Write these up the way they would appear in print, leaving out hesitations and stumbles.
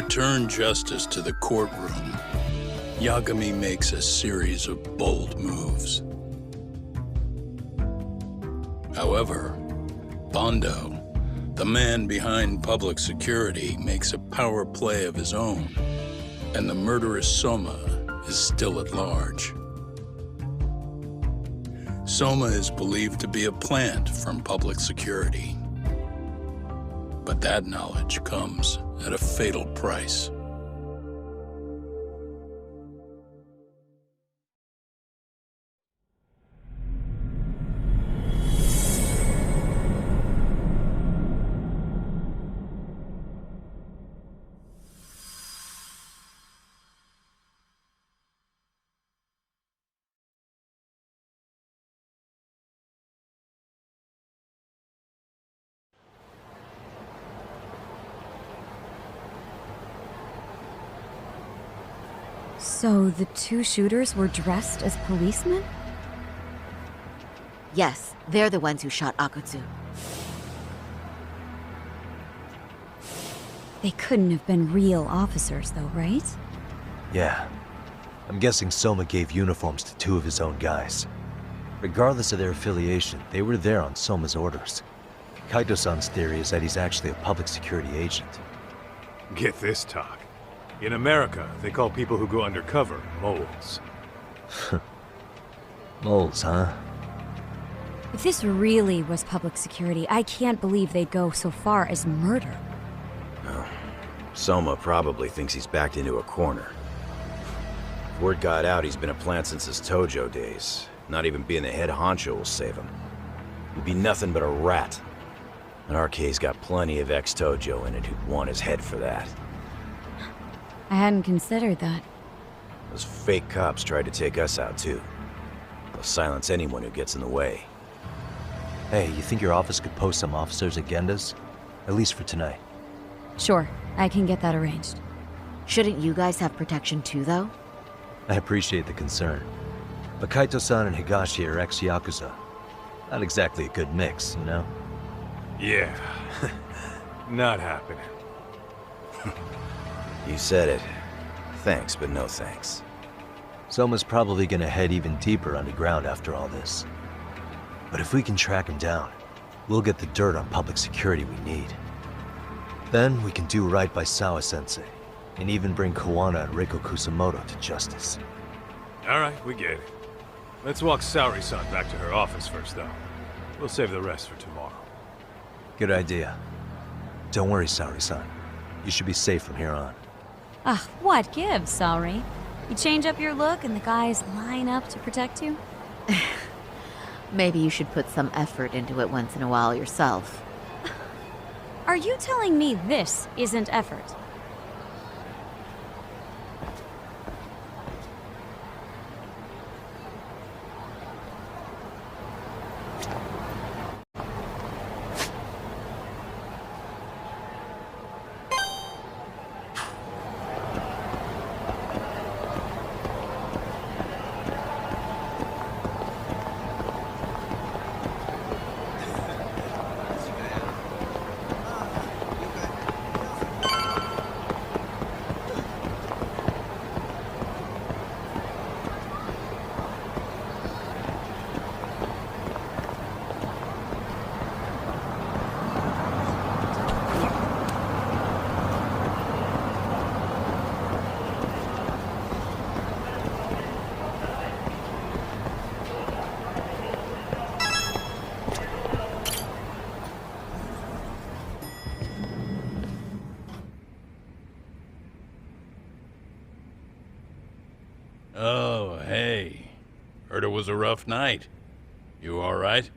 return justice to the courtroom, Yagami makes a series of bold moves. However, Bondo, the man behind public security, makes a power play of his own, and the murderous Soma is still at large. Soma is believed to be a plant from public security. But that knowledge comes at a fatal price. So the two shooters were dressed as policemen? Yes, they're the ones who shot Akutsu. They couldn't have been real officers though, right? Yeah. I'm guessing Soma gave uniforms to two of his own guys. Regardless of their affiliation, they were there on Soma's orders. Kaito-san's theory is that he's actually a public security agent. Get this, Tak. In America, they call people who go undercover moles. Moles, huh? If this really was public security, I can't believe they'd go so far as murder. Oh. Soma probably thinks he's backed into a corner. Word got out he's been a plant since his Tojo days. Not even being the head honcho will save him. He'd be nothing but a rat. And our case got plenty of ex-Tojo in it who'd want his head for that. I hadn't considered that. Those fake cops tried to take us out too. They'll silence anyone who gets in the way. Hey, you think your office could post some officers at Genda's? At least for tonight. Sure, I can get that arranged. Shouldn't you guys have protection too, though? I appreciate the concern. But Kaito-san and Higashi are ex-Yakuza. Not exactly a good mix, you know? Yeah. Not happening. You said it. Thanks, but no thanks. Soma's probably gonna head even deeper underground after all this. But if we can track him down, we'll get the dirt on public security we need. Then we can do right by Sawa-sensei, and even bring Kawana and Reiko Kusamoto to justice. Alright, we get it. Let's walk Saori-san back to her office first, though. We'll save the rest for tomorrow. Good idea. Don't worry, Saori-san. You should be safe from here on. Ah, what gives, Saori? You change up your look and the guys line up to protect you? Maybe you should put some effort into it once in a while yourself. Are you telling me this isn't effort? Oh, hey. Heard it was a rough night. You all right?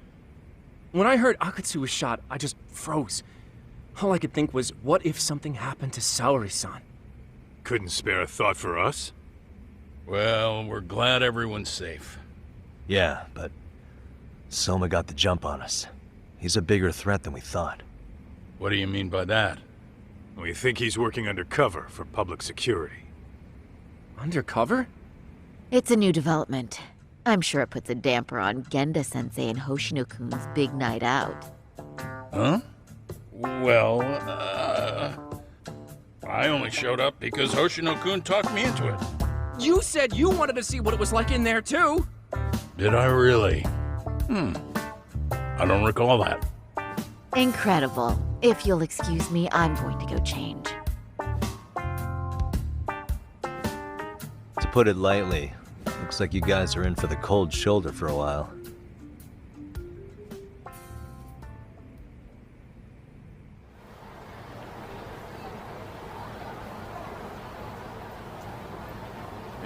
When I heard Akutsu was shot, I just froze. All I could think was, what if something happened to Saori-san? Couldn't spare a thought for us? Well, we're glad everyone's safe. Yeah, but Soma got the jump on us. He's a bigger threat than we thought. What do you mean by that? We think he's working undercover for public security. Undercover? It's a new development. I'm sure it puts a damper on Genda-sensei and Hoshino-kun's big night out. Huh? Well, I only showed up because Hoshino-kun talked me into it. You said you wanted to see what it was like in there, too! Did I really? I don't recall that. Incredible. If you'll excuse me, I'm going to go change. To put it lightly, looks like you guys are in for the cold shoulder for a while.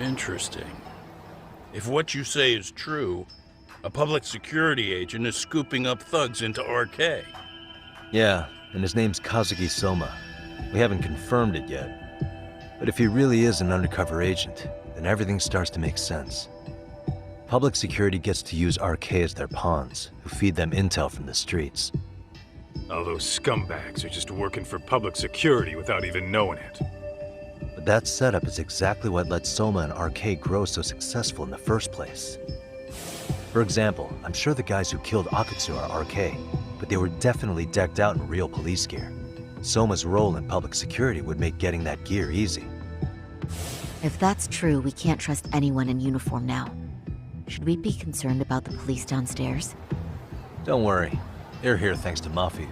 Interesting. If what you say is true, a public security agent is scooping up thugs into RK. Yeah, and his name's Kazuki Soma. We haven't confirmed it yet. But if he really is an undercover agent, then everything starts to make sense. Public security gets to use RK as their pawns, who feed them intel from the streets. All those scumbags are just working for public security without even knowing it. But that setup is exactly what let Soma and RK grow so successful in the first place. For example, I'm sure the guys who killed Akutsu are RK, but they were definitely decked out in real police gear. Soma's role in public security would make getting that gear easy. If that's true, we can't trust anyone in uniform now. Should we be concerned about the police downstairs? Don't worry, they're here thanks to Mafia.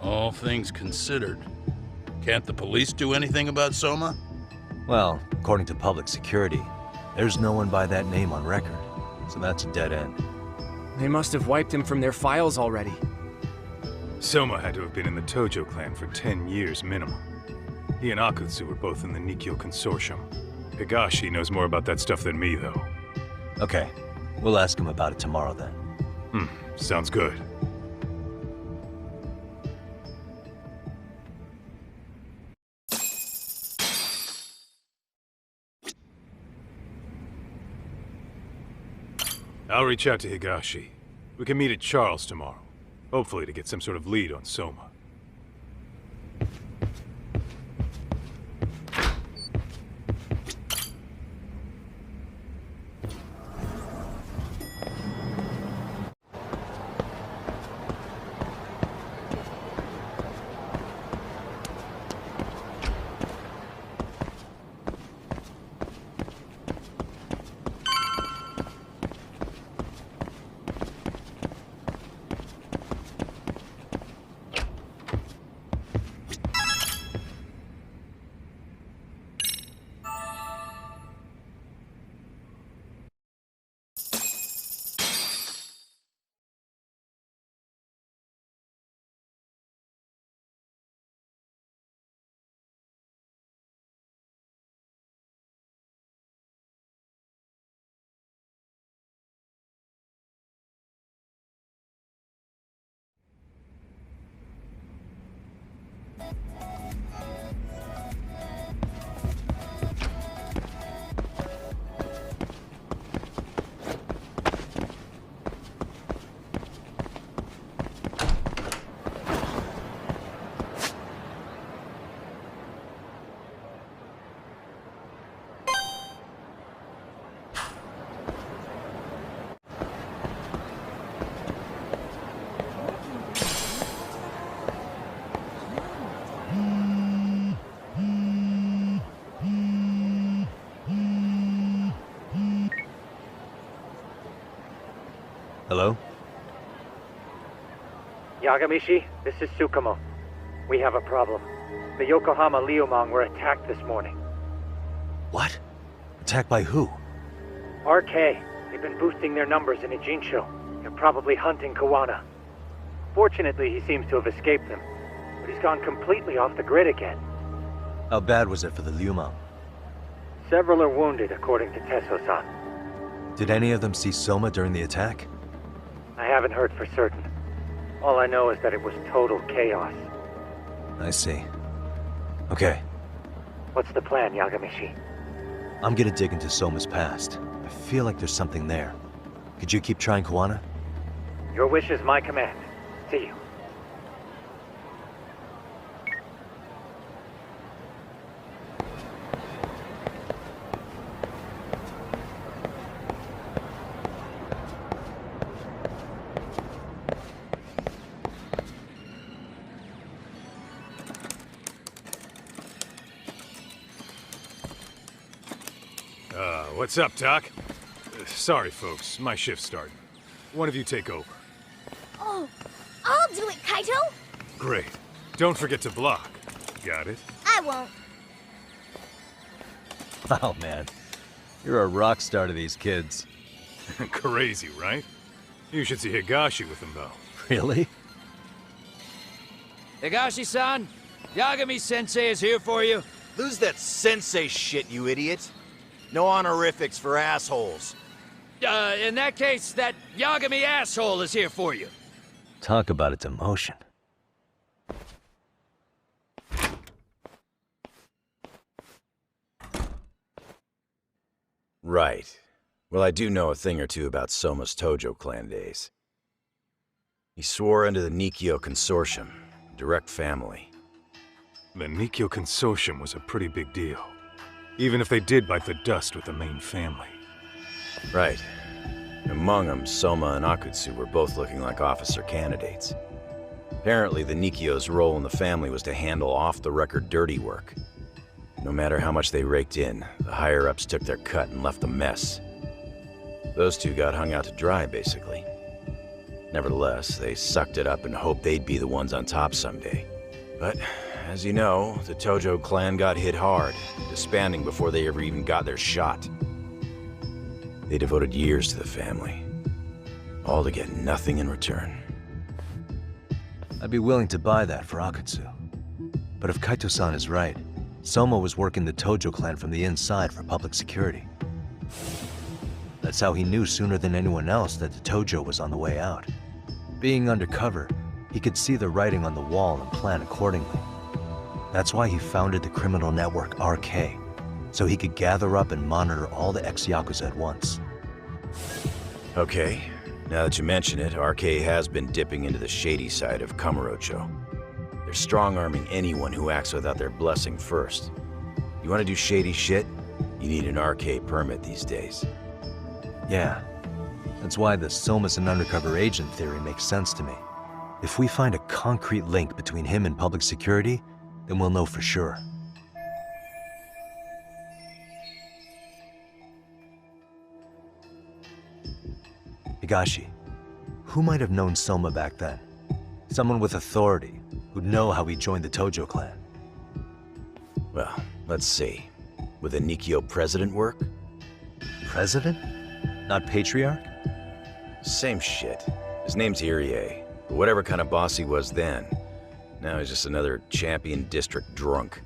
All things considered, can't the police do anything about Soma? Well, according to public security, there's no one by that name on record, so that's a dead end. They must have wiped him from their files already. Soma had to have been in the Tojo clan for 10 years minimum. He and Akutsu were both in the Nikyo Consortium. Higashi knows more about that stuff than me, though. Okay, we'll ask him about it tomorrow then. Sounds good. I'll reach out to Higashi. We can meet at Charles tomorrow. Hopefully to get some sort of lead on Soma. Hello? Yagamishi, this is Tsukumo. We have a problem. The Yokohama Liumang were attacked this morning. What? Attacked by who? RK. They've been boosting their numbers in Ijincho. They're probably hunting Kawana. Fortunately, he seems to have escaped them, but he's gone completely off the grid again. How bad was it for the Liumang? Several are wounded, according to Tesso-san. Did any of them see Soma during the attack? I haven't heard for certain. All I know is that it was total chaos. I see. Okay, What's the plan, Yagamishi? I'm gonna dig into Soma's past. I feel like there's something there. Could you keep trying Kawana? Your wish is my command. See you. What's up, Doc? Sorry, folks. My shift's starting. One of you take over. Oh, I'll do it, Kaito! Great. Don't forget to block. Got it? I won't. Oh, man. You're a rock star to these kids. Crazy, right? You should see Higashi with him, though. Really? Higashi-san, Yagami-sensei is here for you. Lose that sensei shit, you idiot. No honorifics for assholes. In that case, that Yagami asshole is here for you. Talk about a demotion. Right. Well, I do know a thing or two about Soma's Tojo clan days. He swore under the Nikkyo Consortium, direct family. The Nikkyo Consortium was a pretty big deal. Even if they did bite the dust with the main family. Right. Among them, Soma and Akutsu were both looking like officer candidates. Apparently, the Nikkyo's role in the family was to handle off-the-record dirty work. No matter how much they raked in, the higher-ups took their cut and left a mess. Those two got hung out to dry, basically. Nevertheless, they sucked it up and hoped they'd be the ones on top someday. But, as you know, the Tojo clan got hit hard, disbanding before they ever even got their shot. They devoted years to the family, all to get nothing in return. I'd be willing to buy that for Akutsu. But if Kaito-san is right, Soma was working the Tojo clan from the inside for public security. That's how he knew sooner than anyone else that the Tojo was on the way out. Being undercover, he could see the writing on the wall and plan accordingly. That's why he founded the criminal network RK, so he could gather up and monitor all the ex-Yakuza at once. Okay, now that you mention it, RK has been dipping into the shady side of Kamurocho. They're strong-arming anyone who acts without their blessing first. You want to do shady shit? You need an RK permit these days. Yeah, that's why the Soma's an undercover agent theory makes sense to me. If we find a concrete link between him and public security, then we'll know for sure. Higashi, who might have known Soma back then? Someone with authority, who'd know how he joined the Tojo clan. Well, let's see. Would the Nikkyo president work? President? Not patriarch? Same shit. His name's Irie, but whatever kind of boss he was then, now he's just another champion district drunk.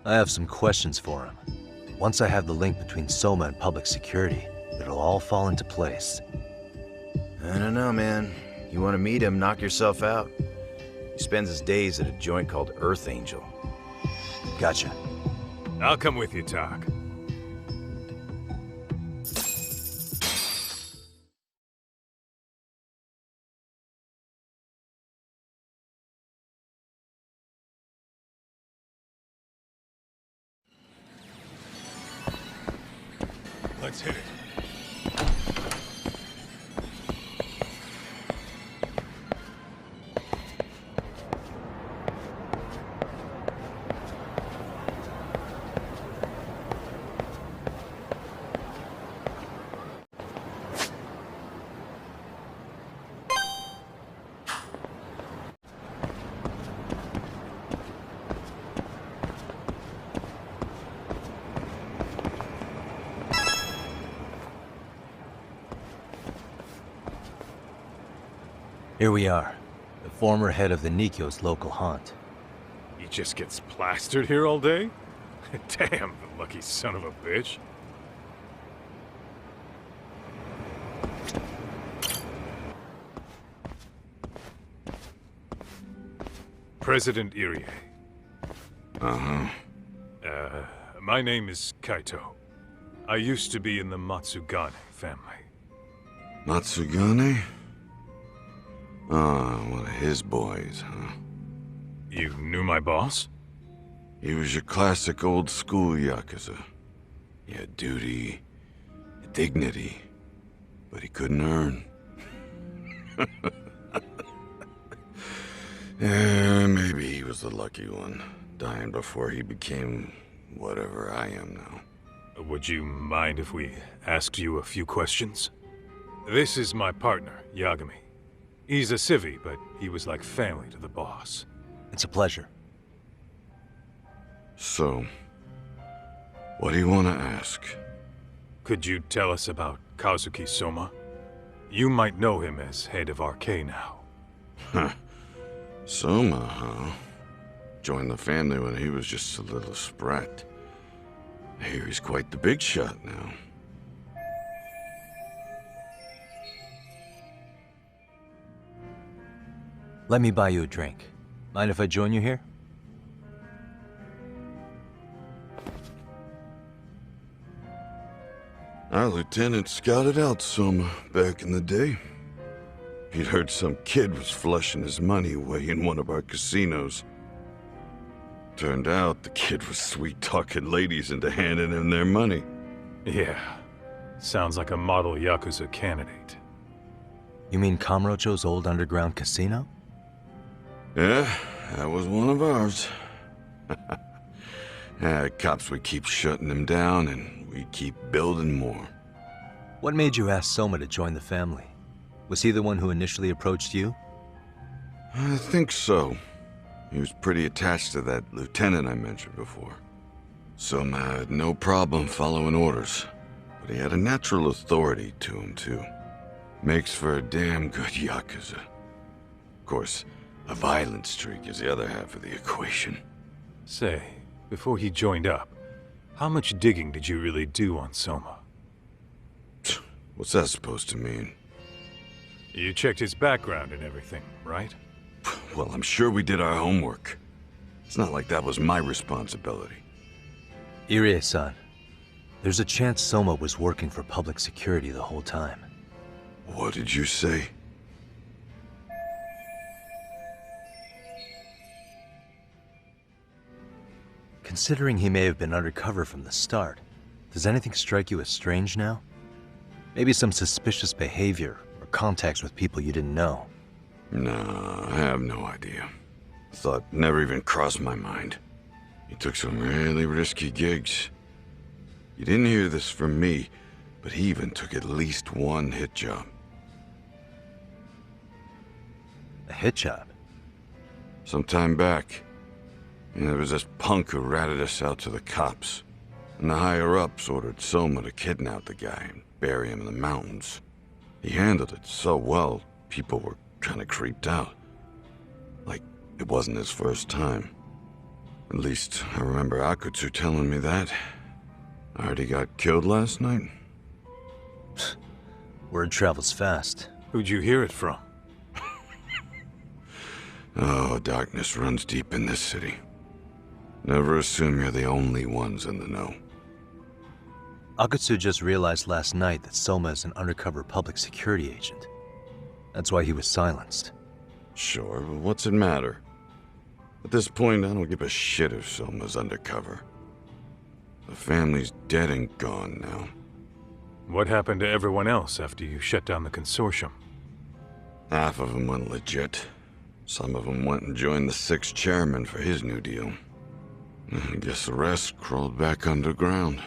I have some questions for him. Once I have the link between Soma and public security, it'll all fall into place. I don't know, man. You want to meet him, knock yourself out. He spends his days at a joint called Earth Angel. Gotcha. I'll come with you, Doc. Let's hit it. Here we are, the former head of the Nikkyo's local haunt. He just gets plastered here all day? Damn, the lucky son of a bitch. President Irie. Uh-huh. My name is Kaito. I used to be in the Matsugane family. Matsugane? Ah, one of his boys, huh? You knew my boss? He was your classic old-school Yakuza. He had duty, dignity, but he couldn't earn. Yeah, maybe he was the lucky one, dying before he became whatever I am now. Would you mind if we asked you a few questions? This is my partner, Yagami. He's a civvy, but he was like family to the boss. It's a pleasure. So, what do you want to ask? Could you tell us about Kazuki Soma? You might know him as head of RK now. Huh. Soma, huh? Joined the family when he was just a little sprat. I hear he's quite the big shot now. Let me buy you a drink. Mind if I join you here? Our lieutenant scouted out Soma back in the day. He'd heard some kid was flushing his money away in one of our casinos. Turned out the kid was sweet-talking ladies into handing him their money. Yeah. Sounds like a model Yakuza candidate. You mean Kamurocho's old underground casino? Yeah, that was one of ours. Cops would keep shutting him down, and we keep building more. What made you ask Soma to join the family? Was he the one who initially approached you? I think so. He was pretty attached to that lieutenant I mentioned before. Soma had no problem following orders, but he had a natural authority to him, too. Makes for a damn good Yakuza. Of course, a violent streak is the other half of the equation. Say, before he joined up, how much digging did you really do on Soma? What's that supposed to mean? You checked his background and everything, right? Well, I'm sure we did our homework. It's not like that was my responsibility. Irie-san, there's a chance Soma was working for public security the whole time. What did you say? Considering he may have been undercover from the start, does anything strike you as strange now? Maybe some suspicious behavior or contacts with people you didn't know? No, I have no idea. Thought never even crossed my mind. He took some really risky gigs. You didn't hear this from me, but he even took at least one hit job. A hit job? Some time back, there was this punk who ratted us out to the cops. And the higher-ups ordered Soma to kidnap the guy and bury him in the mountains. He handled it so well, people were kind of creeped out. Like, it wasn't his first time. At least, I remember Akutsu telling me that. I heard he got killed last night. Word travels fast. Who'd you hear it from? Oh, darkness runs deep in this city. Never assume you're the only ones in the know. Akutsu just realized last night that Soma is an undercover public security agent. That's why he was silenced. Sure, but what's it matter? At this point, I don't give a shit if Soma's undercover. The family's dead and gone now. What happened to everyone else after you shut down the consortium? Half of them went legit. Some of them went and joined the 6th chairman for his new deal. I guess the rest crawled back underground.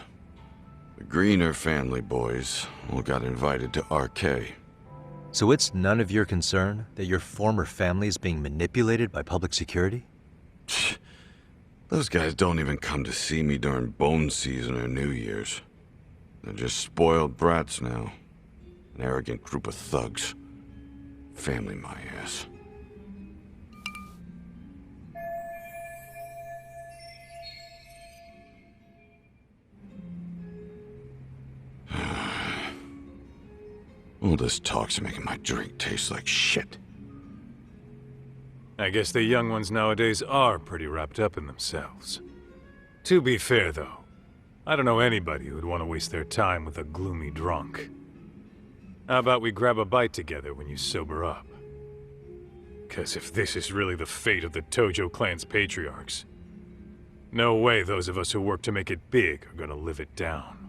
The Greener family boys all got invited to RK. So it's none of your concern that your former family is being manipulated by public security? Those guys don't even come to see me during bone season or New Year's. They're just spoiled brats now. An arrogant group of thugs. Family my ass. All this talk's making my drink taste like shit. I guess the young ones nowadays are pretty wrapped up in themselves. To be fair, though, I don't know anybody who'd want to waste their time with a gloomy drunk. How about we grab a bite together when you sober up? 'Cause if this is really the fate of the Tojo clan's patriarchs, no way those of us who work to make it big are gonna live it down.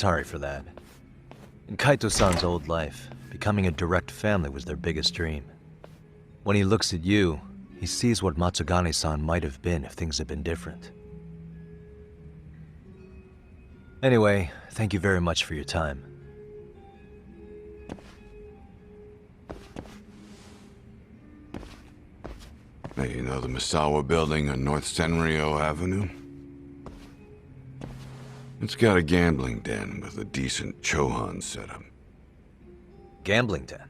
sorry for that. In Kaito-san's old life, becoming a direct family was their biggest dream. When he looks at you, he sees what Matsugane-san might have been if things had been different. Anyway, thank you very much for your time. Hey, you know the Misawa building on North Senryo Avenue? It's got a gambling den with a decent Chohan setup. Gambling den?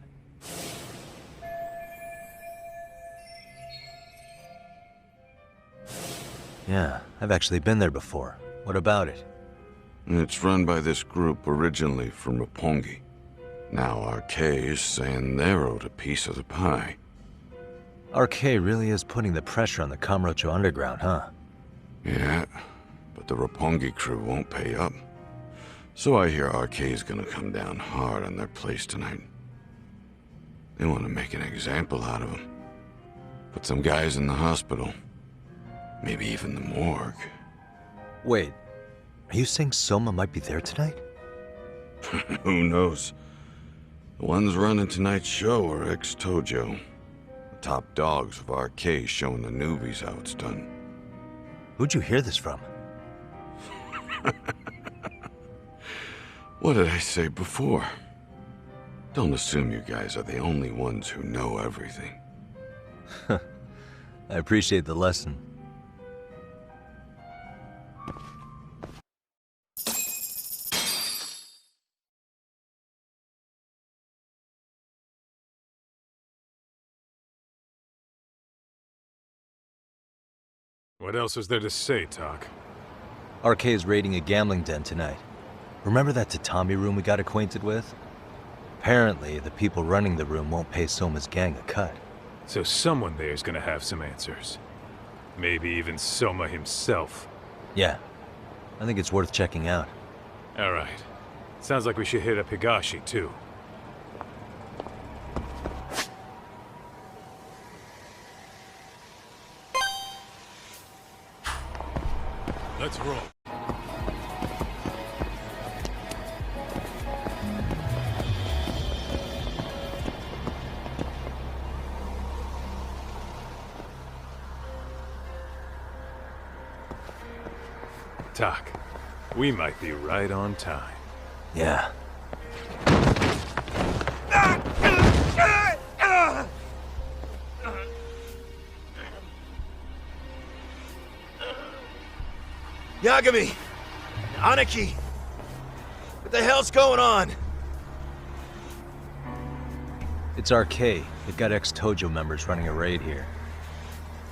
Yeah, I've actually been there before. What about it? It's run by this group originally from Roppongi. Now RK is saying they're owed a piece of the pie. RK really is putting the pressure on the Kamurocho underground, huh? Yeah, but the Roppongi crew won't pay up. So I hear RK is gonna come down hard on their place tonight. They want to make an example out of them. Put some guys in the hospital. Maybe even the morgue. Wait, are you saying Soma might be there tonight? Who knows? The ones running tonight's show are ex-Tojo. The top dogs of RK showing the newbies how it's done. Who'd you hear this from? What did I say before? Don't assume you guys are the only ones who know everything. I appreciate the lesson. What else is there to say, Tak? RK is raiding a gambling den tonight. Remember that tatami room we got acquainted with? Apparently, the people running the room won't pay Soma's gang a cut. So someone there's gonna have some answers. Maybe even Soma himself. Yeah. I think it's worth checking out. Alright. Sounds like we should hit up Higashi, too. Let's roll. Tak, we might be right on time. Yeah. Yagami! Aniki! What the hell's going on? It's RK. They've got ex-Tojo members running a raid here.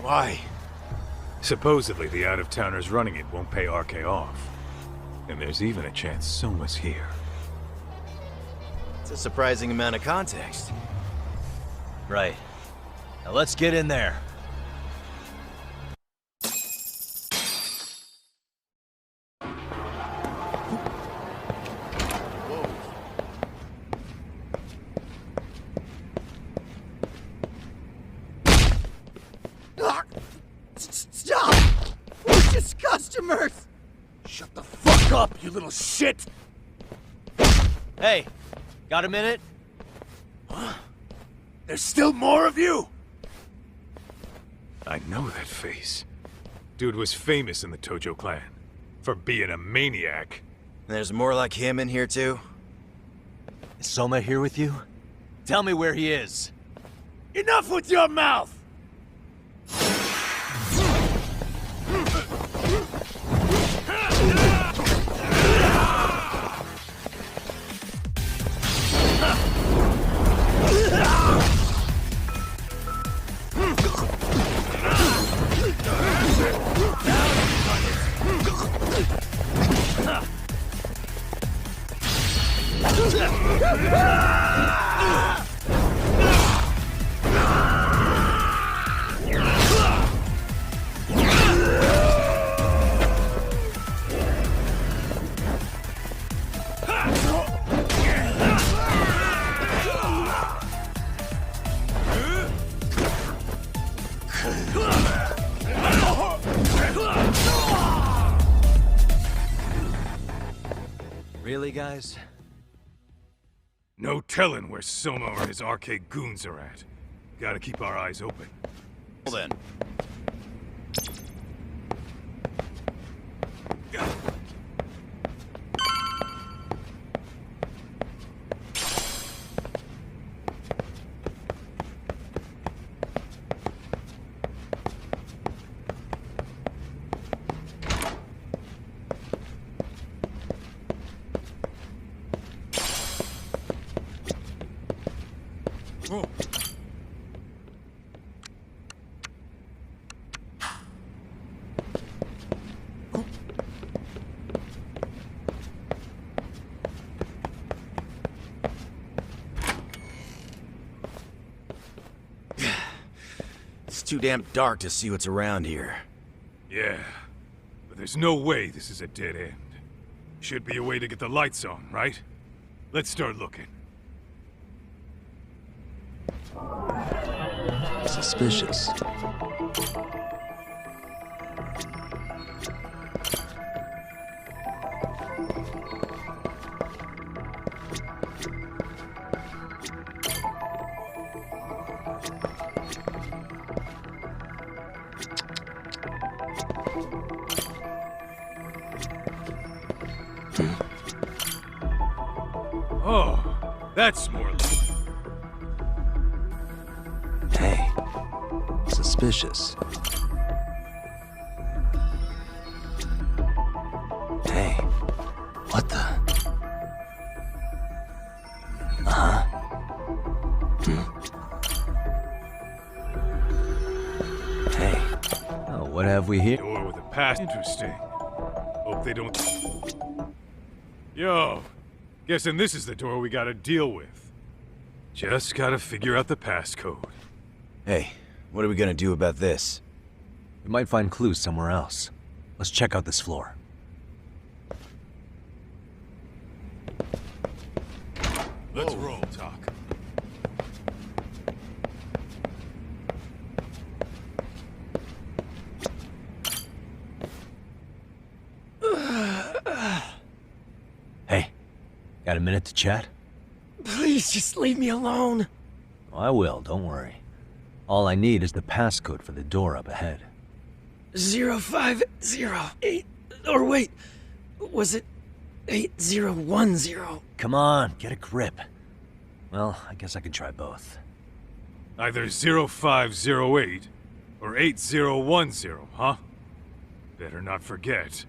Why? Supposedly, the out-of-towners running it won't pay RK off. And there's even a chance Soma's here. It's a surprising amount of context. Right. Now let's get in there. Stop! We're just customers! Shut the fuck up, you little shit! Hey, got a minute? Huh? There's still more of you? I know that face. Dude was famous in the Tojo clan. For being a maniac. There's more like him in here too? Is Soma here with you? Tell me where he is. Enough with your mouth! guys? No telling where Soma or his arcade goons are at. Gotta keep our eyes open. Well then. It's too damn dark to see what's around here. Yeah, but there's no way this is a dead end. Should be a way to get the lights on, right? Let's start looking. Suspicious. Oh, that's more like... Hey, suspicious. Hey, what the? Uh-huh. Hey, oh, what have we here? Door with a pass. Interesting. Hope they don't... Yo, guessing this is the door we gotta deal with. Just gotta figure out the passcode. Hey, what are we gonna do about this? We might find clues somewhere else. Let's check out this floor. Let's roll, Talk. Hey, got a minute to chat? Please just leave me alone. I will, don't worry. All I need is the passcode for the door up ahead. 0508, or wait, was it 8010? Come on, get a grip. Well, I guess I can try both. Either 0508 or 8010, huh? Better not forget.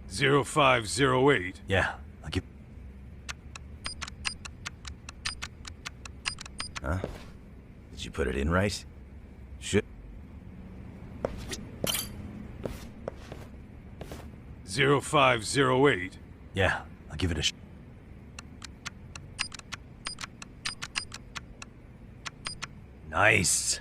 Zero 0508. Yeah, I'll give... Huh? Did you put it in right? Should... 0508. Yeah, I'll give it a Nice.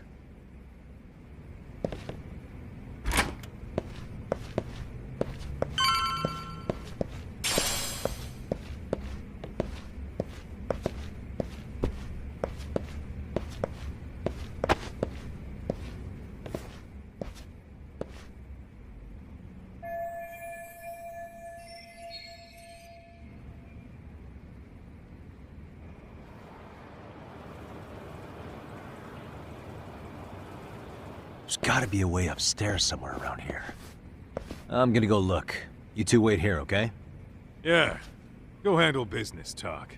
There's gotta be a way upstairs somewhere around here. I'm gonna go look. You two wait here, okay? Yeah. Go handle business, Talk.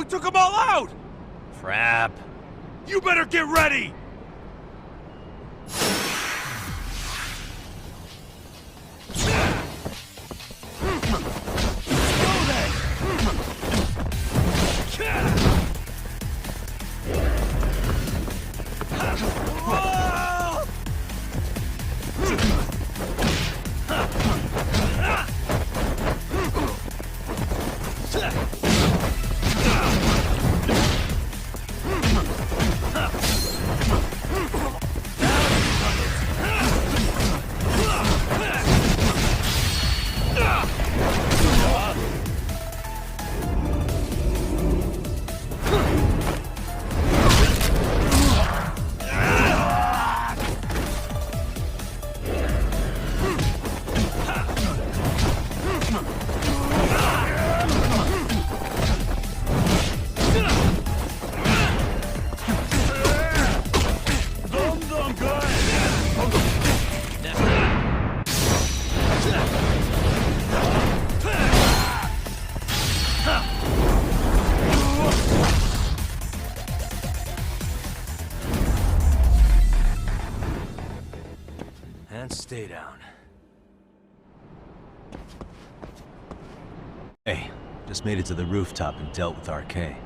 We took them all out! Crap. You better get ready! Stay down. Hey, just made it to the rooftop and dealt with RK.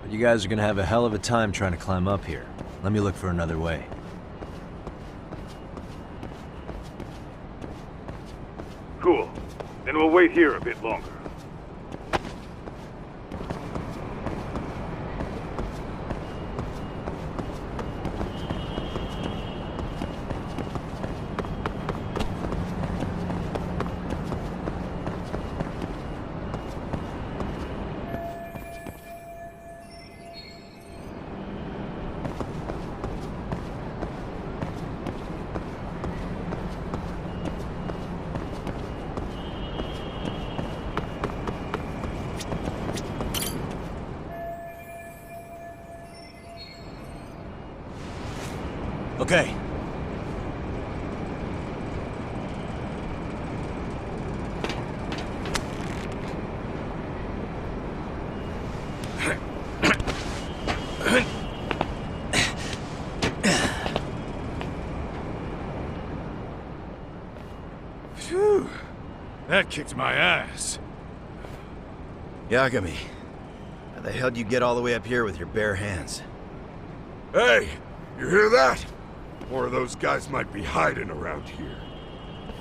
But you guys are gonna have a hell of a time trying to climb up here. Let me look for another way. Cool. Then we'll wait here a bit longer. Okay. Phew. That kicked my ass. Yagami, how the hell do you get all the way up here with your bare hands? Hey, you hear that? More of those guys might be hiding around here.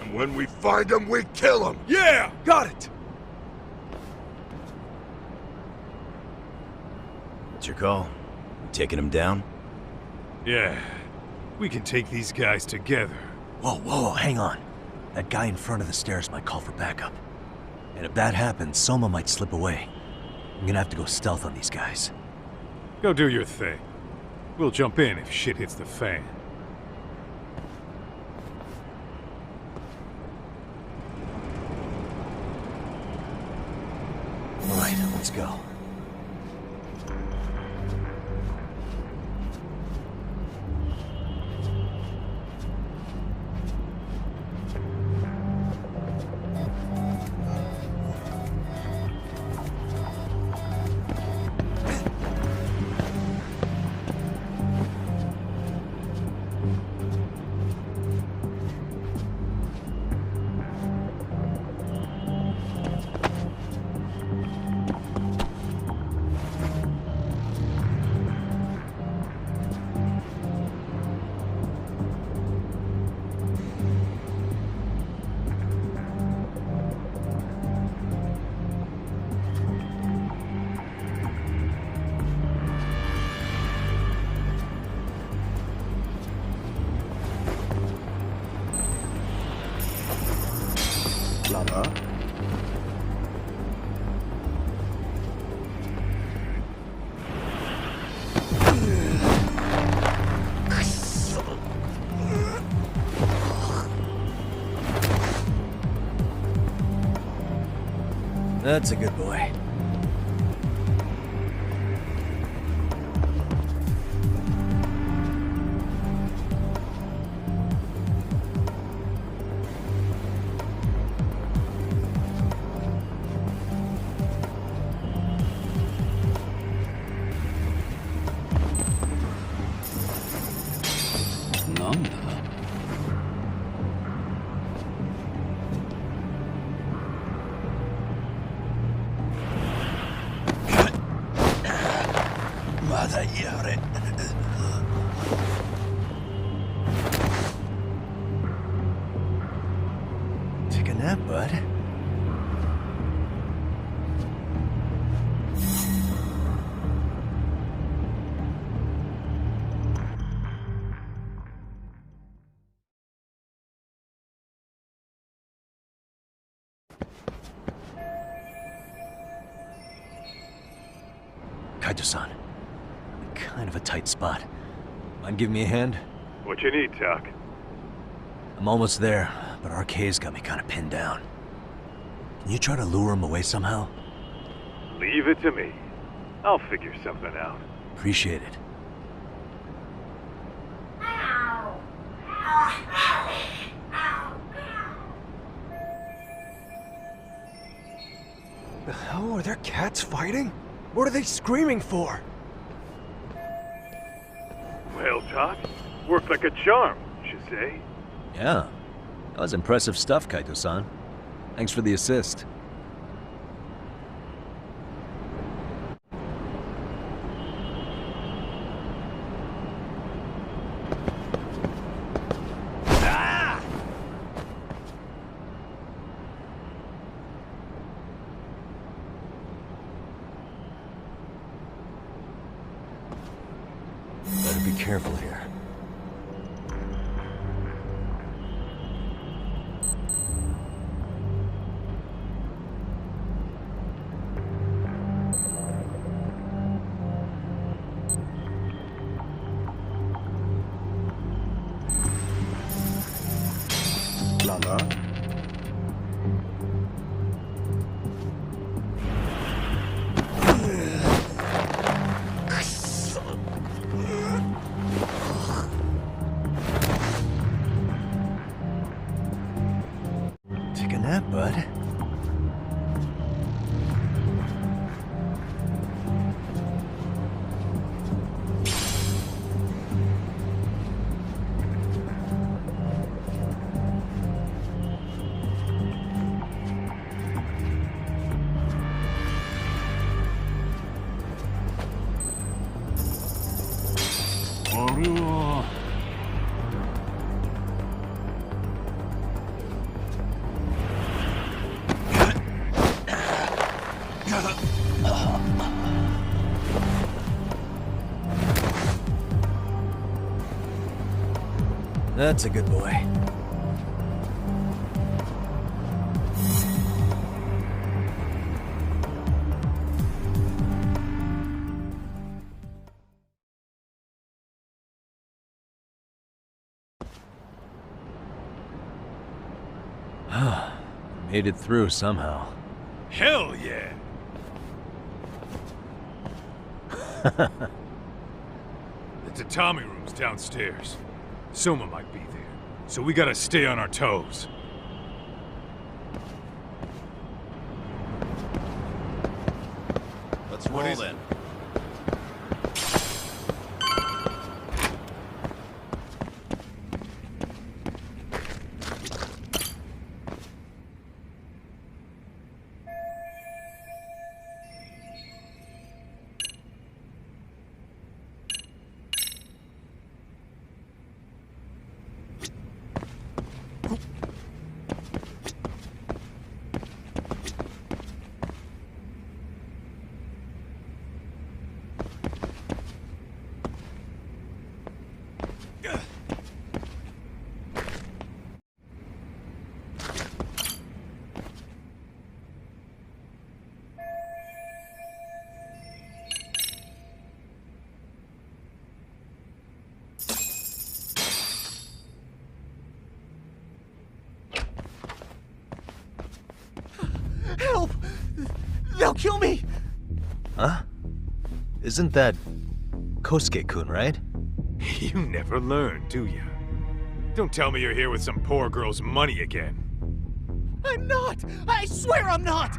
And when we find them, we kill them! Yeah! Got it! What's your call? You taking them down? Yeah. We can take these guys together. Whoa, hang on. That guy in front of the stairs might call for backup. And if that happens, Soma might slip away. I'm gonna have to go stealth on these guys. Go do your thing. We'll jump in if shit hits the fan. All right, let's go. That's a good boy. nap, bud. Kaito-san, kind of a tight spot. Mind giving me a hand? What you need, Tak? I'm almost there, but RK's got me kind of pinned down. Can you try to lure him away somehow? Leave it to me. I'll figure something out. Appreciate it. The hell are there cats fighting? What are they screaming for? Well, Tak, worked like a charm, you should say. Yeah, that was impressive stuff, Kaito-san. Thanks for the assist. Better be careful here. Lala? Take a nap, bud. That's a good boy. Made it through somehow. Hell yeah! The tatami room's downstairs. Soma might be there, so we gotta stay on our toes. Let's roll then. Help! They'll kill me! Huh? Isn't that Kosuke-kun, right? You never learn, do you? Don't tell me you're here with some poor girl's money again. I'm not! I swear I'm not!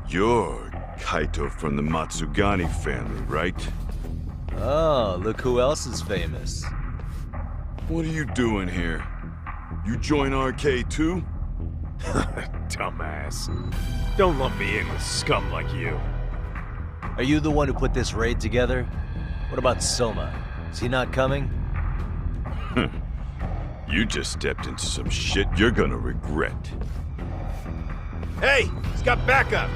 You're Kaito from the Matsugani family, right? Oh, look who else is famous. What are you doing here? You join RK too? Dumbass. Don't lump me in with scum like you. Are you the one who put this raid together? What about Soma? Is he not coming? You just stepped into some shit you're gonna regret. Hey, he's got backup!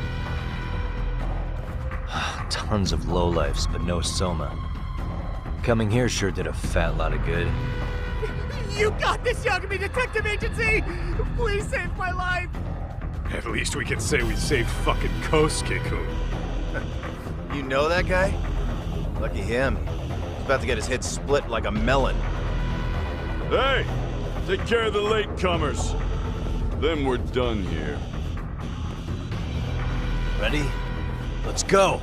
Tons of lowlifes, but no Soma. Coming here sure did a fat lot of good. You got this, Yagami Detective Agency! Please save my life! At least we can say we saved fucking Kosuke-kun. You know that guy? Lucky him. He's about to get his head split like a melon. Hey! Take care of the latecomers. Then we're done here. Ready? Let's go!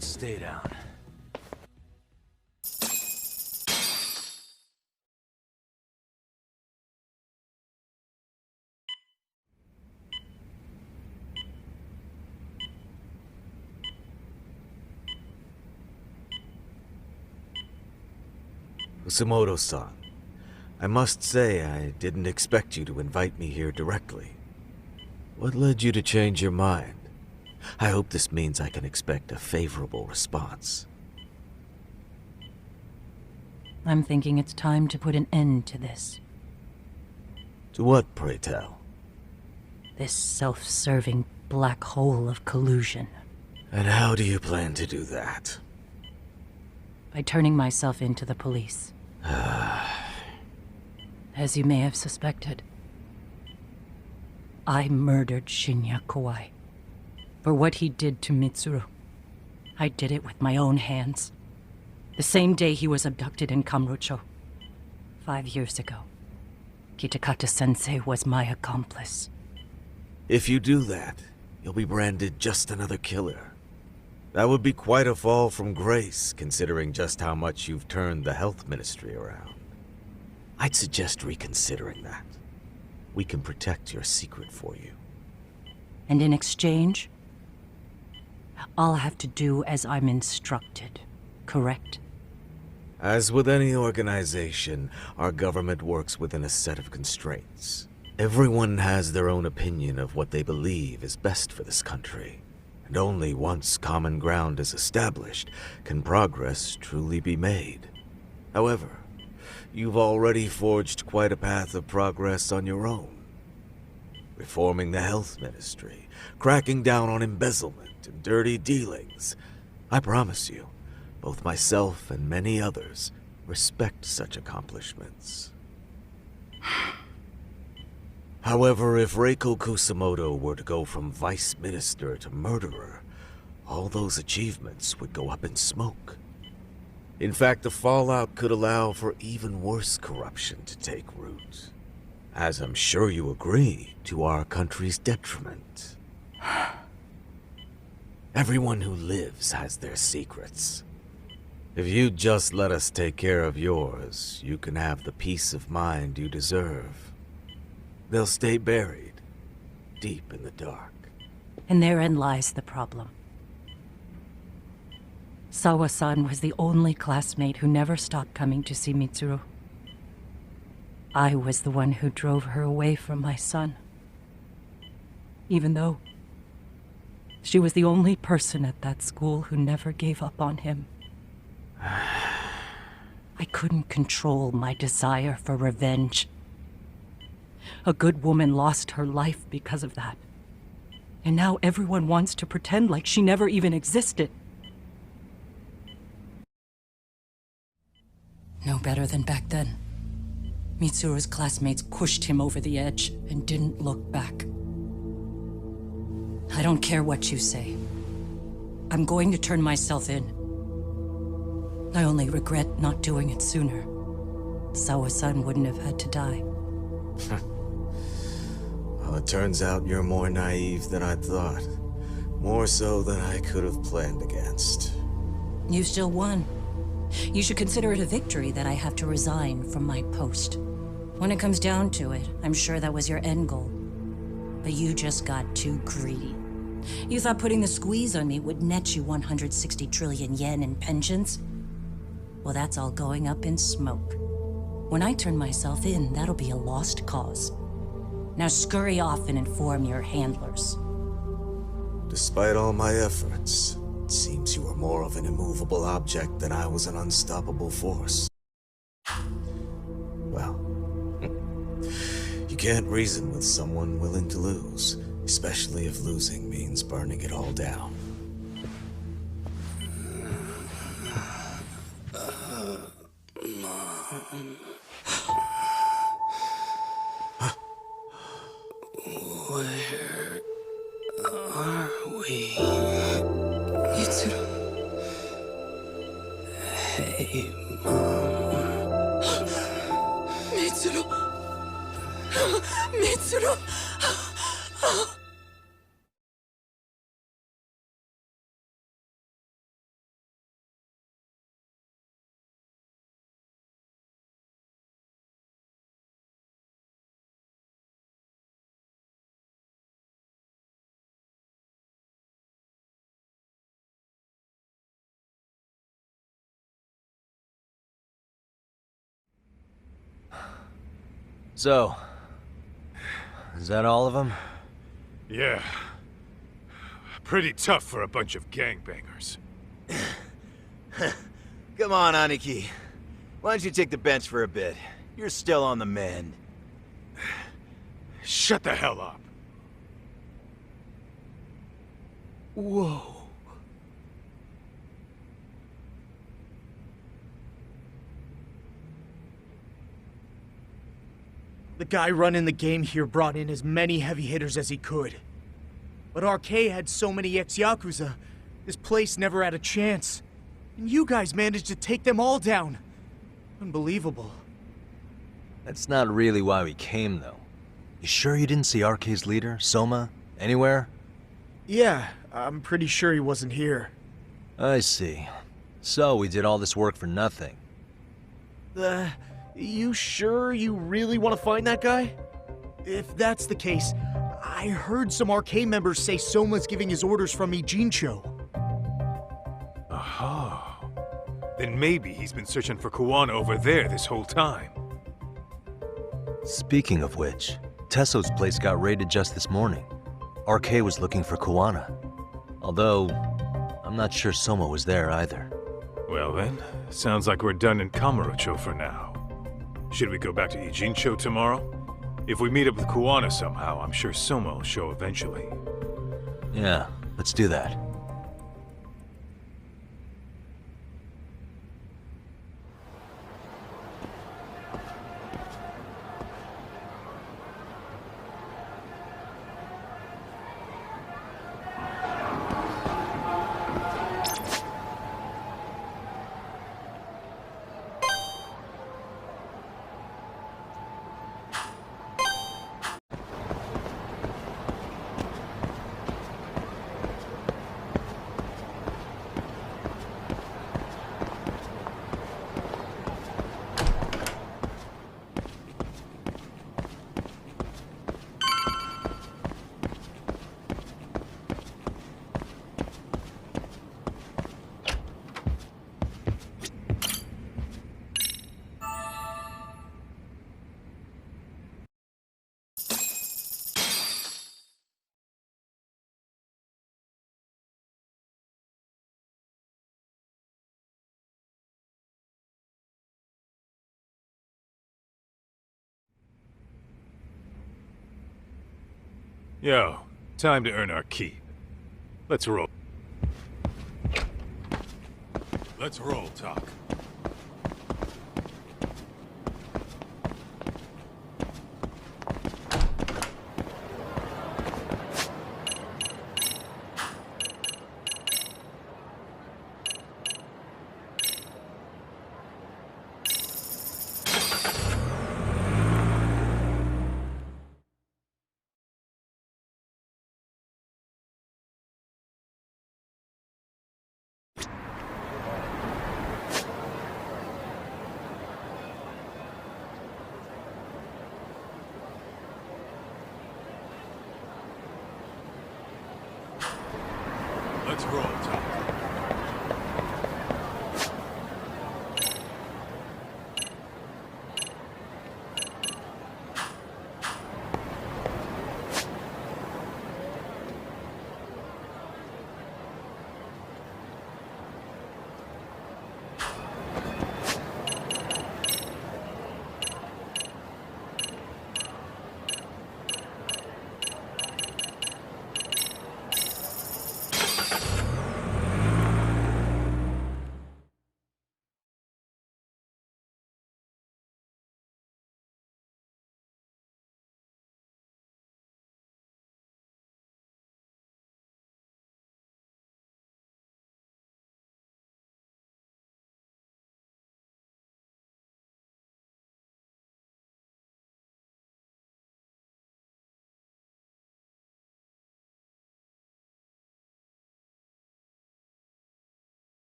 Stay down. Usamoto-san, I must say I didn't expect you to invite me here directly. What led you to change your mind? I hope this means I can expect a favorable response. I'm thinking it's time to put an end to this. To what, pray tell? This self-serving black hole of collusion. And how do you plan to do that? By turning myself into the police. As you may have suspected, I murdered Shinya Kawai. For what he did to Mitsuru. I did it with my own hands. The same day he was abducted in Kamurocho. 5 years ago. Kitakata-sensei was my accomplice. If you do that, you'll be branded just another killer. That would be quite a fall from grace, considering just how much you've turned the health ministry around. I'd suggest reconsidering that. We can protect your secret for you. And in exchange, I'll have to do as I'm instructed, correct? As with any organization, our government works within a set of constraints. Everyone has their own opinion of what they believe is best for this country. And only once common ground is established can progress truly be made. However, you've already forged quite a path of progress on your own. Reforming the health ministry, cracking down on embezzlement and dirty dealings. I promise you, both myself and many others respect such accomplishments. However, if Reiko Kusamoto were to go from vice minister to murderer, all those achievements would go up in smoke. In fact, the fallout could allow for even worse corruption to take root. As I'm sure you agree, to our country's detriment. Everyone who lives has their secrets. If you'd just let us take care of yours, you can have the peace of mind you deserve. They'll stay buried, deep in the dark. And therein lies the problem. Sawa-san was the only classmate who never stopped coming to see Mitsuru. I was the one who drove her away from my son. Even though she was the only person at that school who never gave up on him. I couldn't control my desire for revenge. A good woman lost her life because of that. And now everyone wants to pretend like she never even existed. No better than back then. Mitsuru's classmates pushed him over the edge and didn't look back. I don't care what you say. I'm going to turn myself in. I only regret not doing it sooner. Sawa-san wouldn't have had to die. Well, it turns out you're more naive than I thought. More so than I could have planned against. You still won. You should consider it a victory that I have to resign from my post. When it comes down to it, I'm sure that was your end goal. But you just got too greedy. You thought putting the squeeze on me would net you 160 trillion yen in pensions? Well, that's all going up in smoke. When I turn myself in, that'll be a lost cause. Now scurry off and inform your handlers. Despite all my efforts, it seems you were more of an immovable object than I was an unstoppable force. Well, you can't reason with someone willing to lose, especially if losing means burning it all down. Where are we? Mitsuru. Hey, Mom. Mitsuru. Mitsuru. So, is that all of them? Yeah. Pretty tough for a bunch of gangbangers. Come on, Aniki. Why don't you take the bench for a bit? You're still on the mend. Shut the hell up. Whoa. The guy running the game here brought in as many heavy hitters as he could. But RK had so many ex-Yakuza, this place never had a chance. And you guys managed to take them all down. Unbelievable. That's not really why we came, though. You sure you didn't see RK's leader, Soma, anywhere? Yeah, I'm pretty sure he wasn't here. I see. So we did all this work for nothing. You sure you really want to find that guy? If that's the case, I heard some RK members say Soma's giving his orders from Ijincho. Aha. Then maybe he's been searching for Kuwana over there this whole time. Speaking of which, Tesso's place got raided just this morning. RK was looking for Kuwana. Although, I'm not sure Soma was there either. Well then, sounds like we're done in Kamurocho for now. Should we go back to Ijincho tomorrow? If we meet up with Kuwana somehow, I'm sure Soma will show eventually. Yeah, let's do that. Yo, time to earn our keep. Let's roll. Let's roll, Tak. Let's roll, Tak.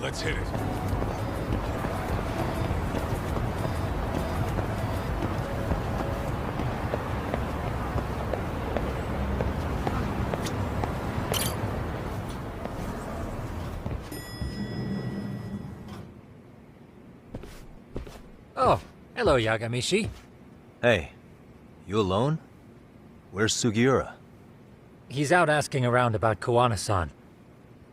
Let's hit it. Oh, hello, Yagamishi. Hey, you alone? Where's Sugiura? He's out asking around about Kawana-san.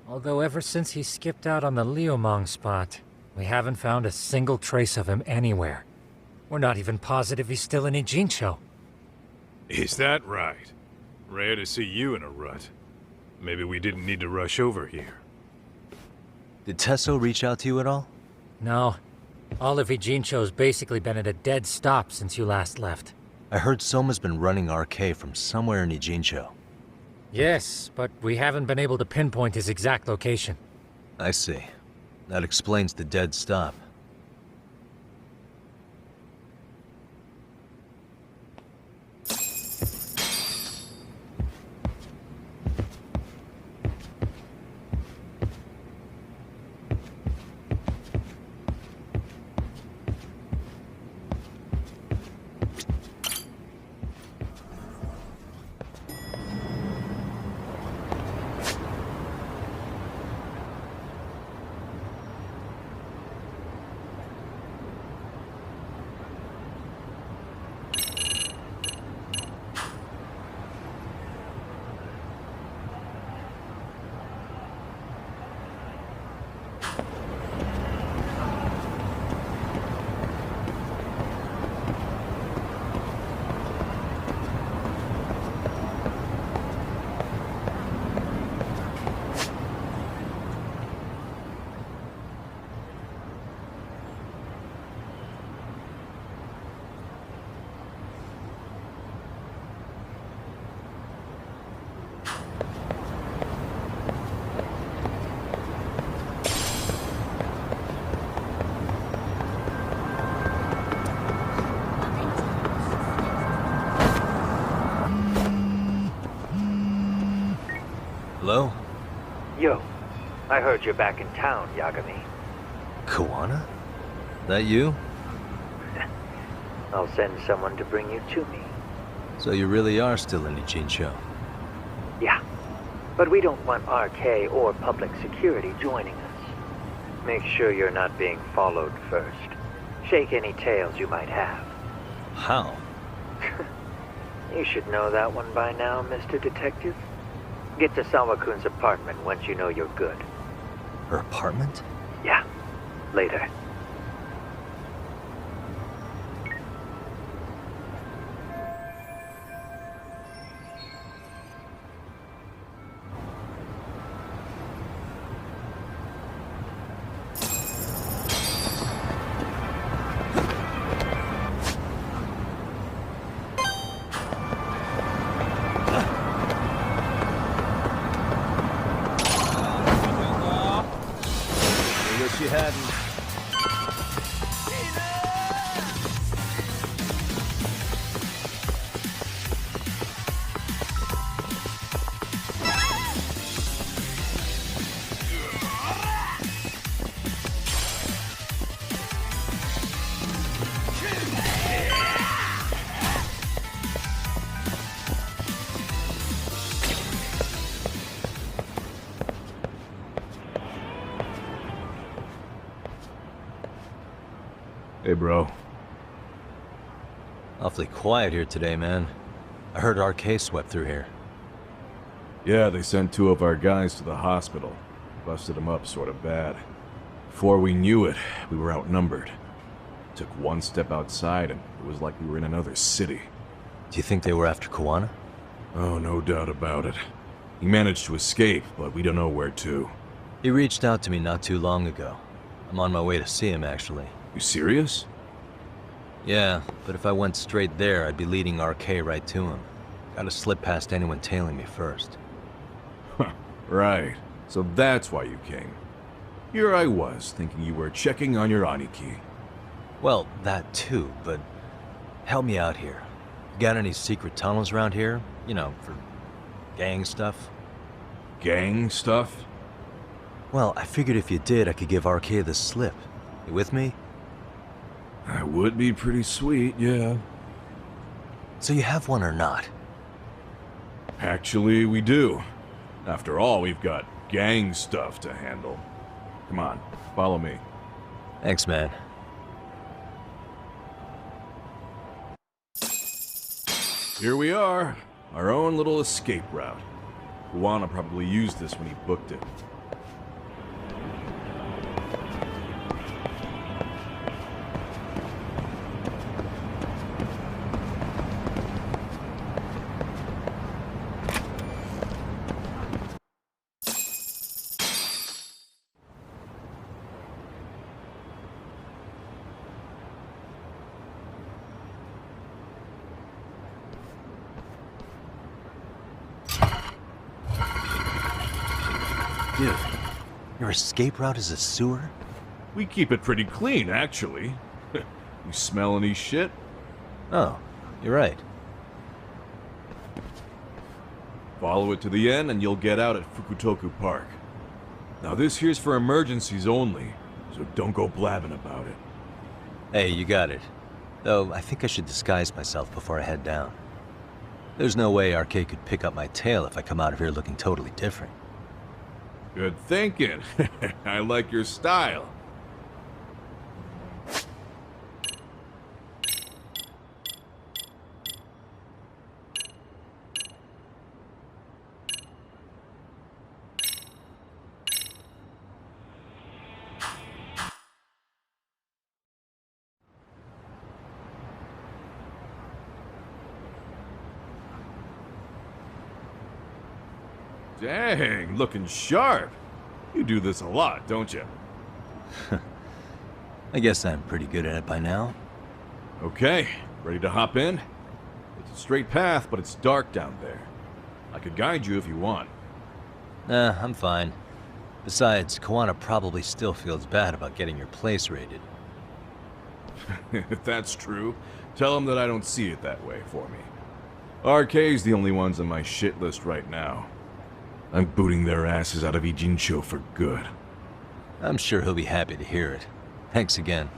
Although ever since he skipped out on the Liumang spot, we haven't found a single trace of him anywhere. We're not even positive he's still in Ijincho. Is that right? Rare to see you in a rut. Maybe we didn't need to rush over here. Did Tesso reach out to you at all? No. All of Ijincho's basically been at a dead stop since you last left. I heard Soma's been running RK from somewhere in Ijincho. Yes, but we haven't been able to pinpoint his exact location. I see. That explains the dead stop. Hello? Yo, I heard you're back in town, Yagami. Kawana? That you? I'll send someone to bring you to me. So you really are still in Ijincho? Yeah, but we don't want RK or public security joining us. Make sure you're not being followed first. Shake any tails you might have. How? You should know that one by now, Mr. Detective. Get to Sama-kun's apartment once you know you're good. Her apartment? Yeah. Later. She hadn't. Hey, bro. Awfully quiet here today, man. I heard RK swept through here. Yeah, they sent 2 of our guys to the hospital. Busted them up sort of bad. Before we knew it, we were outnumbered. Took one step outside and it was like we were in another city. Do you think they were after Kawana? Oh, no doubt about it. He managed to escape, but we don't know where to. He reached out to me not too long ago. I'm on my way to see him, actually. You serious? Yeah, but if I went straight there, I'd be leading RK right to him. Gotta slip past anyone tailing me first. Huh, right. So that's why you came. Here I was, thinking you were checking on your Aniki. Well, that too, but help me out here. Got any secret tunnels around here? You know, for gang stuff? Gang stuff? Well, I figured if you did, I could give RK the slip. You with me? That would be pretty sweet, yeah. So you have one or not? Actually, we do. After all, we've got gang stuff to handle. Come on, follow me. Thanks, man. Here we are. Our own little escape route. Kawana probably used this when he booked it. Dude, your escape route is a sewer? We keep it pretty clean, actually. You smell any shit? Oh, you're right. Follow it to the end and you'll get out at Fukutoku Park. Now this here's for emergencies only, so don't go blabbing about it. Hey, you got it. Though, I think I should disguise myself before I head down. There's no way RK could pick up my tail if I come out of here looking totally different. Good thinking. I like your style. Dang, looking sharp. You do this a lot, don't you? I guess I'm pretty good at it by now. Okay, ready to hop in? It's a straight path, but it's dark down there. I could guide you if you want. Nah, I'm fine. Besides, Kawana probably still feels bad about getting your place raided. If that's true, tell him that I don't see it that way for me. RK's the only ones on my shit list right now. I'm booting their asses out of Ijincho for good. I'm sure he'll be happy to hear it. Thanks again.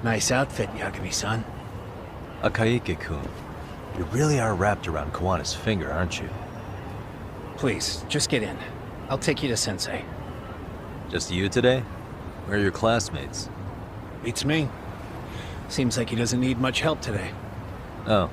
Nice outfit, Yagami-san. Akihiro-kun, you really are wrapped around Kawana's finger, aren't you? Please, just get in. I'll take you to Sensei. Just you today? Where are your classmates? Beats me. Seems like he doesn't need much help today. Oh.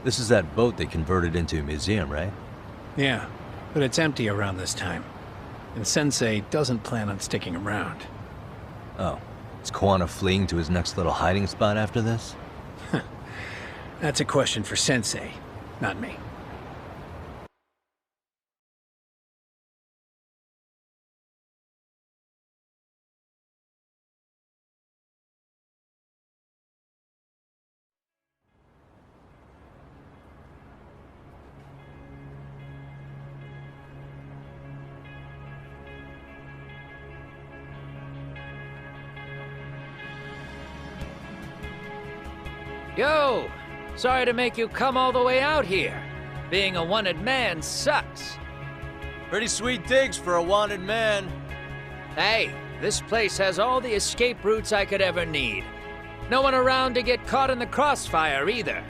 This is that boat they converted into a museum, right? Yeah, but it's empty around this time. And Sensei doesn't plan on sticking around. Oh. Is Kawana fleeing to his next little hiding spot after this? That's a question for Sensei, not me. Yo! Sorry to make you come all the way out here. Being a wanted man sucks. Pretty sweet digs for a wanted man. Hey, this place has all the escape routes I could ever need. No one around to get caught in the crossfire either.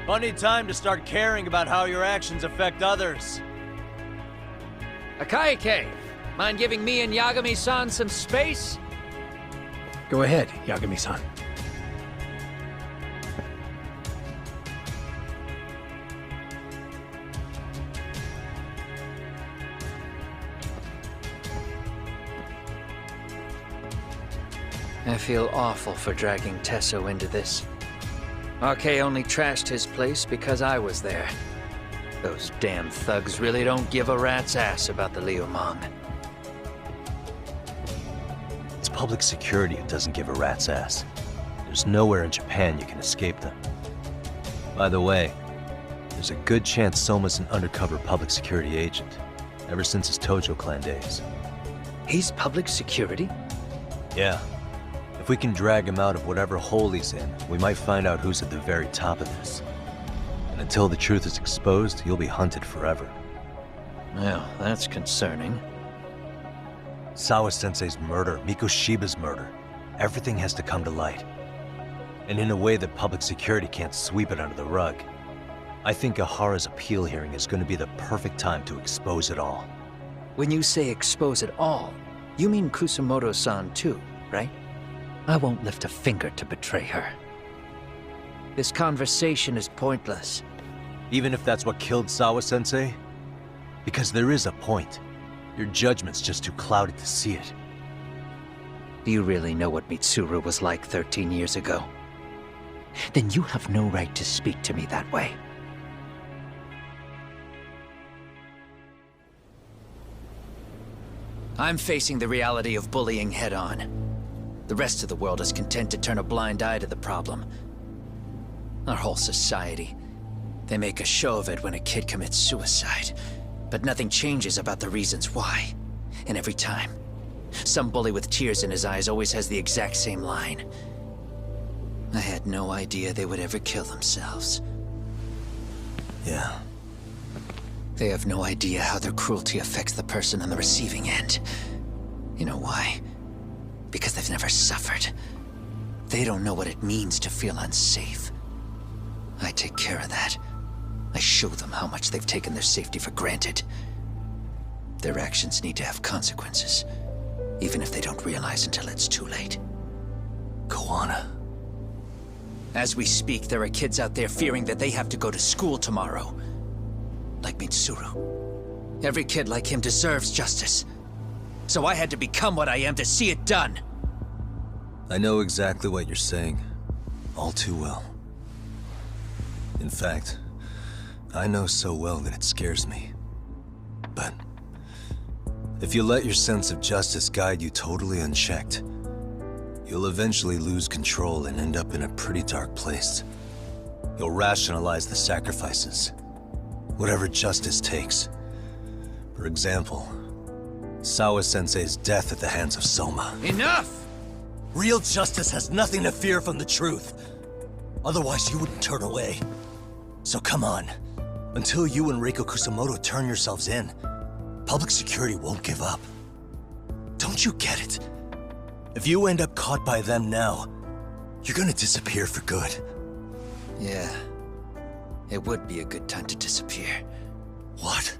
Funny time to start caring about how your actions affect others. Akihiro, mind giving me and Yagami-san some space? Go ahead, Yagami-san. I feel awful for dragging Tesso into this. RK only trashed his place because I was there. Those damn thugs really don't give a rat's ass about the Liumang. It's public security who doesn't give a rat's ass. There's nowhere in Japan you can escape them. By the way, there's a good chance Soma's an undercover public security agent, ever since his Tojo clan days. He's public security? Yeah. If we can drag him out of whatever hole he's in, we might find out who's at the very top of this. And until the truth is exposed, he'll be hunted forever. Well, that's concerning. Sawa-sensei's murder, Mikoshiba's murder. Everything has to come to light. And in a way that public security can't sweep it under the rug. I think Ehara's appeal hearing is going to be the perfect time to expose it all. When you say expose it all, you mean Kusumoto-san too, right? I won't lift a finger to betray her. This conversation is pointless. Even if that's what killed Sawa-sensei? Because there is a point. Your judgment's just too clouded to see it. Do you really know what Mitsuru was like 13 years ago? Then you have no right to speak to me that way. I'm facing the reality of bullying head-on. The rest of the world is content to turn a blind eye to the problem. Our whole society. They make a show of it when a kid commits suicide. But nothing changes about the reasons why. And every time, some bully with tears in his eyes always has the exact same line. I had no idea they would ever kill themselves. Yeah. They have no idea how their cruelty affects the person on the receiving end. You know why? Because they've never suffered. They don't know what it means to feel unsafe. I take care of that. I show them how much they've taken their safety for granted. Their actions need to have consequences, even if they don't realize until it's too late. Kawana. As we speak, there are kids out there fearing that they have to go to school tomorrow. Like Mitsuru. Every kid like him deserves justice. So I had to become what I am to see it done. I know exactly what you're saying. All too well. In fact, I know so well that it scares me. But if you let your sense of justice guide you totally unchecked, you'll eventually lose control and end up in a pretty dark place. You'll rationalize the sacrifices, whatever justice takes. For example, Sawa-sensei's death at the hands of Soma. Enough! Real justice has nothing to fear from the truth. Otherwise, you wouldn't turn away. So come on. Until you and Reiko Kusamoto turn yourselves in, public security won't give up. Don't you get it? If you end up caught by them now, you're gonna disappear for good. Yeah. It would be a good time to disappear. What?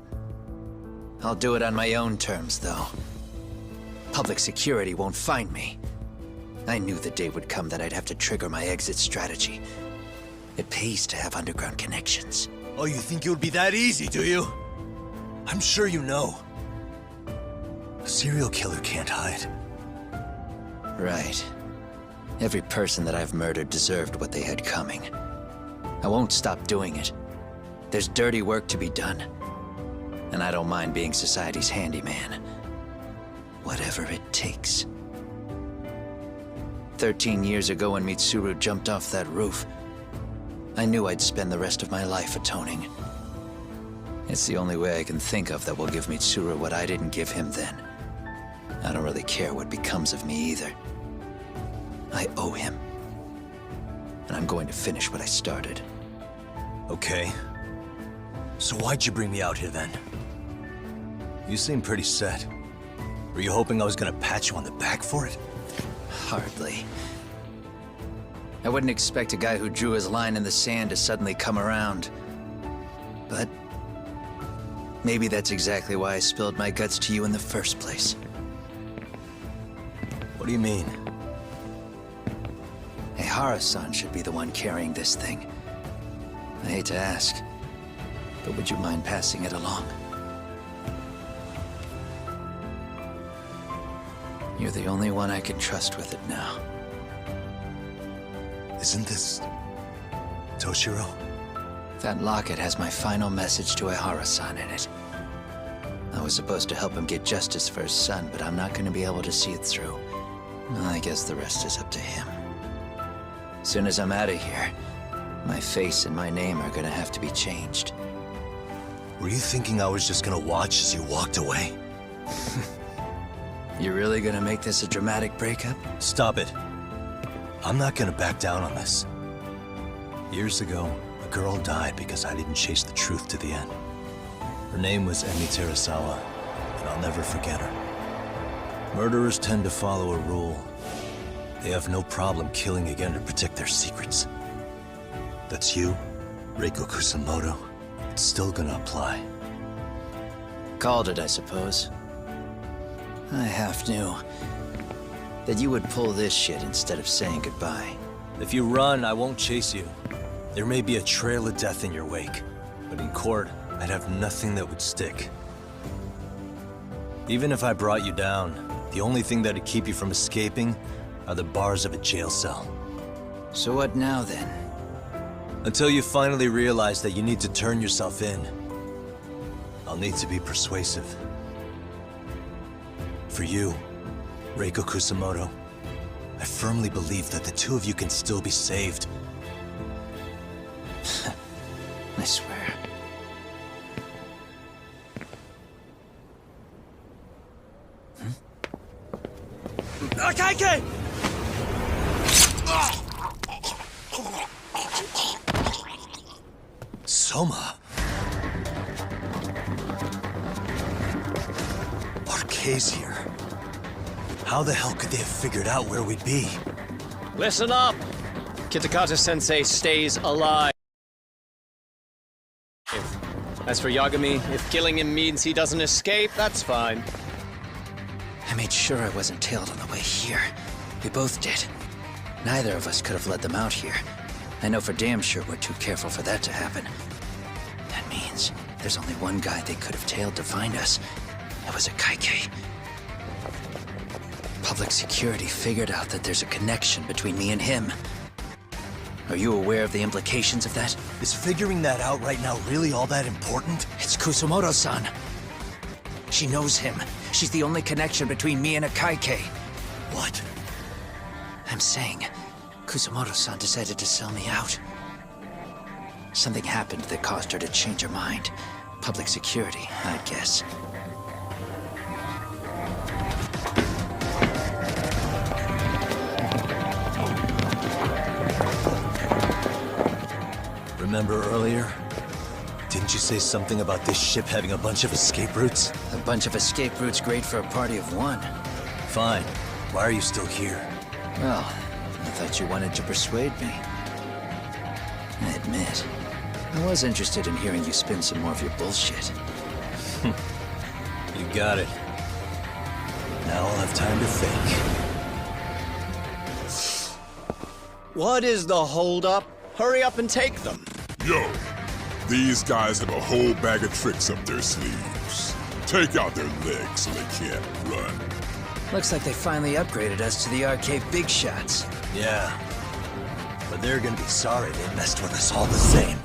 I'll do it on my own terms, though. Public security won't find me. I knew the day would come that I'd have to trigger my exit strategy. It pays to have underground connections. Oh, you think it would be that easy, do you? I'm sure you know. A serial killer can't hide. Right. Every person that I've murdered deserved what they had coming. I won't stop doing it. There's dirty work to be done. And I don't mind being society's handyman. Whatever it takes. 13 years ago when Mitsuru jumped off that roof, I knew I'd spend the rest of my life atoning. It's the only way I can think of that will give Mitsuru what I didn't give him then. I don't really care what becomes of me either. I owe him. And I'm going to finish what I started. Okay. So why'd you bring me out here then? You seem pretty set. Were you hoping I was gonna pat you on the back for it? Hardly. I wouldn't expect a guy who drew his line in the sand to suddenly come around. But maybe that's exactly why I spilled my guts to you in the first place. What do you mean? Ehara-san should be the one carrying this thing. I hate to ask, but would you mind passing it along? You're the only one I can trust with it now. Isn't this Toshiro? That locket has my final message to Ehara-san in it. I was supposed to help him get justice for his son, but I'm not going to be able to see it through. I guess the rest is up to him. Soon as I'm out of here, my face and my name are gonna have to be changed. Were you thinking I was just gonna watch as you walked away? You really gonna make this a dramatic breakup? Stop it. I'm not gonna back down on this. Years ago, a girl died because I didn't chase the truth to the end. Her name was Emi Terasawa, and I'll never forget her. Murderers tend to follow a rule. They have no problem killing again to protect their secrets. That's you, Reiko Kusamoto. It's still gonna apply. Called it, I suppose. I half knew that you would pull this shit instead of saying goodbye. If you run, I won't chase you. There may be a trail of death in your wake, but in court, I'd have nothing that would stick. Even if I brought you down, the only thing that'd keep you from escaping are the bars of a jail cell. So what now, then? Until you finally realize that you need to turn yourself in, I'll need to be persuasive. For you, Reiko Kusamoto, I firmly believe that the two of you can still be saved. I swear. Akaike! Soma. Arcade's here. How the hell could they have figured out where we'd be? Listen up! Kitakata-sensei stays alive. As for Yagami, if killing him means he doesn't escape, that's fine. I made sure I wasn't tailed on the way here. We both did. Neither of us could have led them out here. I know for damn sure we're too careful for that to happen. That means there's only one guy they could have tailed to find us. It was Akaike. Public security figured out that there's a connection between me and him. Are you aware of the implications of that? Is figuring that out right now really all that important? It's Kusamoto-san. She knows him. She's the only connection between me and Akaike. What? I'm saying, Kusamoto-san decided to sell me out. Something happened that caused her to change her mind. Public security, I'd guess. Remember earlier? Didn't you say something about this ship having a bunch of escape routes? A bunch of escape routes great for a party of one. Fine. Why are you still here? Well, I thought you wanted to persuade me. I admit, I was interested in hearing you spin some more of your bullshit. You got it. Now I'll have time to think. What is the holdup? Hurry up and take them. Yo, these guys have a whole bag of tricks up their sleeves. Take out their legs so they can't run. Looks like they finally upgraded us to the arcade big shots. Yeah. But they're gonna be sorry they messed with us all the same.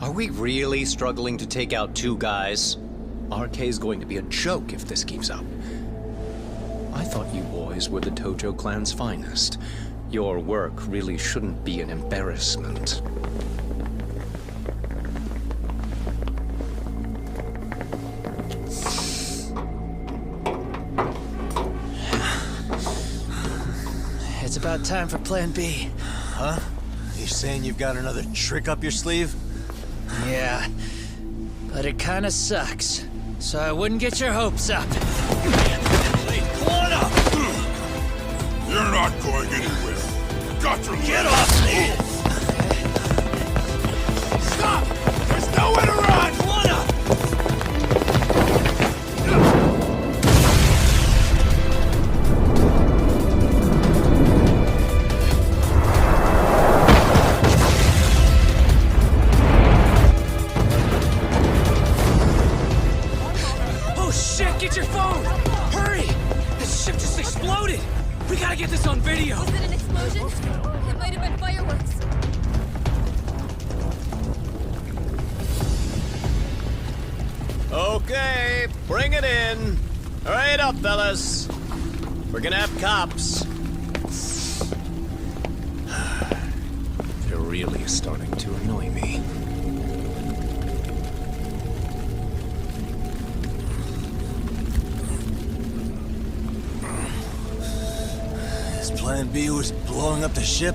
Are we really struggling to take out two guys? RK's going to be a joke if this keeps up. I thought you boys were the Tojo clan's finest. Your work really shouldn't be an embarrassment. It's about time for Plan B. Huh? You saying you've got another trick up your sleeve? Yeah, but it kinda sucks. So I wouldn't get your hopes up. One up! You're not going anywhere. Got your Get off me! Stop! There's nowhere to run! One up! Oh shit, get your phone! Hurry! This ship just exploded! We gotta get this on video! Was it an explosion? It might have been fireworks. Okay, bring it in. Hurry it up, fellas. We're gonna have cops. They're really starting to annoy me. His plan B was blowing up the ship?